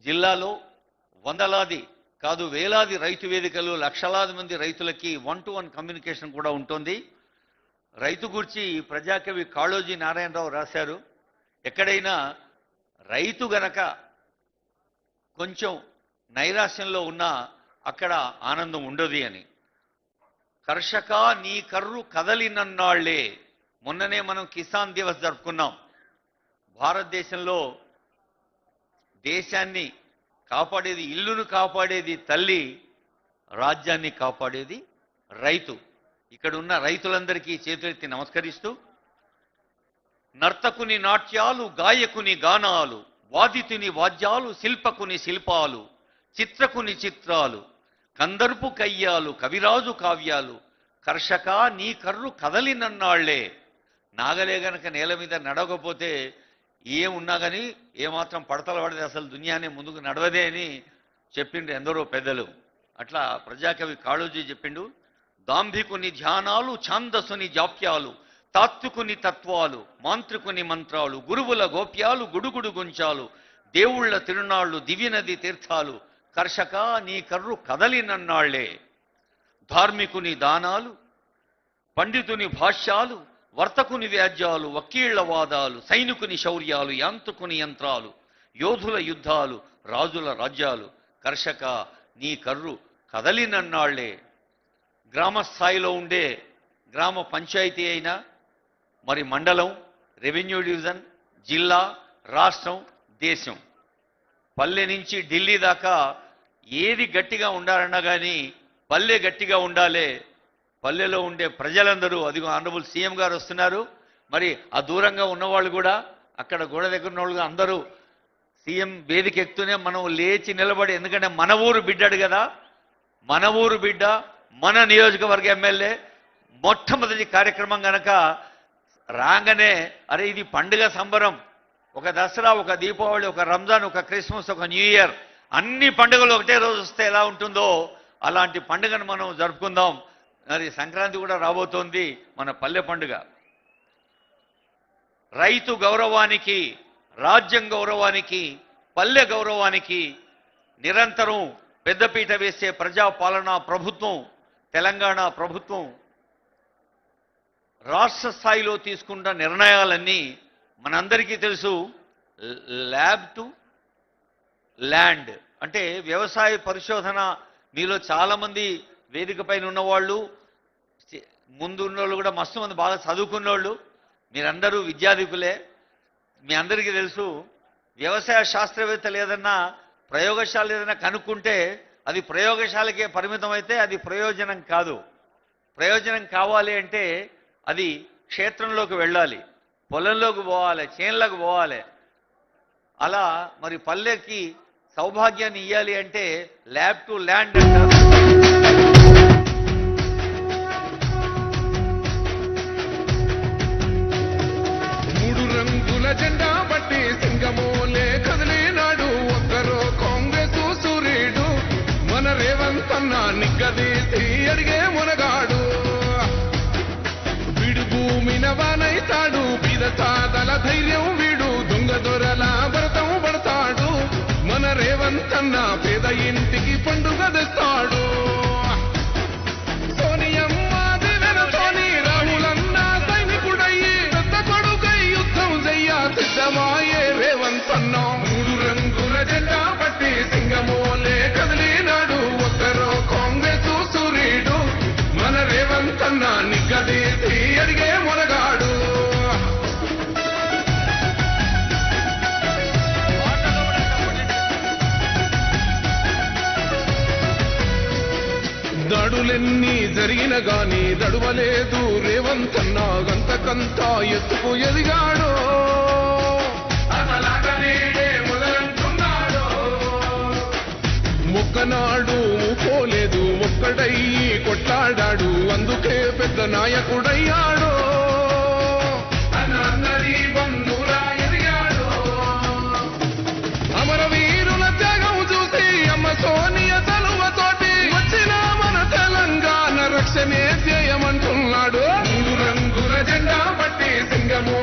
జిల్లాలో వందలాది కాదు వేలాది రైతు వేదికలు, లక్షలాది మంది రైతులకి 1-to-1 కమ్యూనికేషన్ కూడా ఉంటుంది. రైతు గురించి ప్రజాకవి కాళోజీ నారాయణరావు రాశారు, ఎక్కడైనా రైతు గనక కొంచెం నైరాశ్యంలో ఉన్నా అక్కడ ఆనందం ఉండదు అని. కర్షక నీ కర్రు కదలినన్నాళ్లే. మొన్ననే మనం కిసాన్ దివస్ జరుపుకున్నాం. భారతదేశంలో దేశాన్ని కాపాడేది, ఇల్లును కాపాడేది తల్లి, రాజ్యాన్ని కాపాడేది రైతు. ఇక్కడ ఉన్న రైతులందరికీ చేతులెత్తి నమస్కరిస్తూ, నర్తకుని నాట్యాలు, గాయకుని గానాలు, వాదితుని వాద్యాలు, శిల్పకుని శిల్పాలు, చిత్రకుని చిత్రాలు, కందర్పు కయ్యాలు, కవిరాజు కావ్యాలు, కర్షక నీ కర్రు కదలినన్నాళ్లే. నాగలే గనక నేల మీద నడవకపోతే ఏమున్నా కానీ ఏమాత్రం పడతలు పడితే అసలు దునియానే ముందుకు నడవదే అని చెప్పిండు ఎందరో పెద్దలు. అట్లా ప్రజాకవి కాళోజీ చెప్పిండు, దాంభికుని ధ్యానాలు, ఛాందసుని జాప్యాలు, తాత్వికుని తత్వాలు, మాంత్రికుని మంత్రాలు, గురువుల గోప్యాలు, గుడుగుడు గుంచాలు, దేవుళ్ల తిరునాళ్లు, దివ్యనది తీర్థాలు, కర్షక నీ కర్రు కదలినన్నాళ్లే. ధార్మికుని దానాలు, పండితుని భాష్యాలు, వర్తకుని వ్యాజ్యాలు, వకీళ్ల వాదాలు, సైనికుని శౌర్యాలు, యాంత్రికుని యంత్రాలు, యోధుల యుద్ధాలు, రాజుల రాజ్యాలు, కర్షక నీ కర్రు కదలినన్నాళ్లే. గ్రామ స్థాయిలో ఉండే గ్రామ పంచాయతీ అయినా, మరి మండలం, రెవెన్యూ డివిజన్, జిల్లా, రాష్ట్రం, దేశం, పల్లె నుంచి ఢిల్లీ దాకా ఏది గట్టిగా ఉండాలన్నా కానీ పల్లె గట్టిగా ఉండాలి. పల్లెలో ఉండే ప్రజలందరూ, అదిగో ఆనరబుల్ సీఎం గారు వస్తున్నారు, మరి ఆ దూరంగా ఉన్నవాళ్ళు కూడా, అక్కడ గోడ దగ్గర ఉన్న వాళ్ళు అందరూ సీఎం వేదిక ఎక్కుతూనే మనం లేచి నిలబడి, ఎందుకంటే మన ఊరు బిడ్డాడు కదా, మన ఊరు బిడ్డ, మన నియోజకవర్గ ఎమ్మెల్యే, మొట్టమొదటి కార్యక్రమం కనుక రాగానే అరే ఇది పండుగ సంబరం. ఒక దసరా, ఒక దీపావళి, ఒక రంజాన్, ఒక క్రిస్మస్, ఒక న్యూ ఇయర్, అన్ని పండుగలు ఒకటే రోజు వస్తే ఎలా ఉంటుందో అలాంటి పండుగను మనం జరుపుకుందాం. మరి సంక్రాంతి కూడా రాబోతోంది, మన పల్లె పండుగ. రైతు గౌరవానికి, రాజ్యం గౌరవానికి, పల్లె గౌరవానికి నిరంతరం పెద్దపీట వేసే ప్రజాపాలనా ప్రభుత్వం తెలంగాణ ప్రభుత్వం. రాష్ట్ర స్థాయిలో తీసుకున్న నిర్ణయాలన్నీ మనందరికీ తెలుసు. ల్యాబ్ టు ల్యాండ్ అంటే వ్యవసాయ పరిశోధన. మీలో చాలామంది వేదిక పైన ఉన్నవాళ్ళు, ముందు ఉన్నోళ్ళు కూడా మస్తు మంది బాగా చదువుకున్నోళ్ళు, మీరందరూ విద్యాధికులే. మీ అందరికీ తెలుసు, వ్యవసాయ శాస్త్రవేత్తలు ఏదన్నా ప్రయోగశాల ఏదైనా కనుక్కుంటే అది ప్రయోగశాలకే పరిమితం అయితే అది ప్రయోజనం కాదు. ప్రయోజనం కావాలి అంటే అది క్షేత్రంలోకి వెళ్ళాలి, పొలంలోకి పోవాలి, చేన్లకు పోవాలి. అలా మరి పల్లెకి సౌభాగ్యాన్ని ఇవ్వాలి అంటే ల్యాబ్ టు ల్యాండ్ అంటారు. మూడు రంగుల జెండా బట్టి సింగమోలే కదిలినాడు ఒక్కరో కాంగ్రెస్ సూర్యుడు, మన రేవంత్ అన్న నిగ్గదీసి అడిగే మునగాడు. వీడు భూమిన వానైతాడు, బీద సాదల ధైర్యం వీడు, దొంగ దొరల భరతం పడతాడు. మన రేవంత్ అన్న పేద ఇంటికి పండుగ తెస్తాడు. సోనియమ్మ దివెనతోని రాహులన్న సైనికుడయ్యి పెద్ద కొడుకై యుద్ధం చెయ్య సిద్ధమాయే రేవంత్ అన్న. మూడు రంగుల జెండా పట్టి సింగమోలే కదిలినాడు ఒక్కరో కాంగ్రెస్ సూర్యుడు, మన రేవంత్ అన్న నిగ్గదీసి అడిగే మునగాడు. దాడులెన్ని జరిగిన గాని దడువలేదు రేవంత్ అన్న, గంతకంతా ఎత్తుకు ఎదిగాడు. మొక్కనాడు పోలేదు, ఒక్కడయ్యి కొట్లాడాడు, అందుకే పెద్ద నాయకుడయ్యాడు. అమరవీరుల త్యాగం చూసి అమ్మ సోనియ తలువతోటి వచ్చిన మన తెలంగాణ రక్షణే ధ్యేయమంటున్నాడు. మూడు రంగుల జెండా పట్టి సింగమో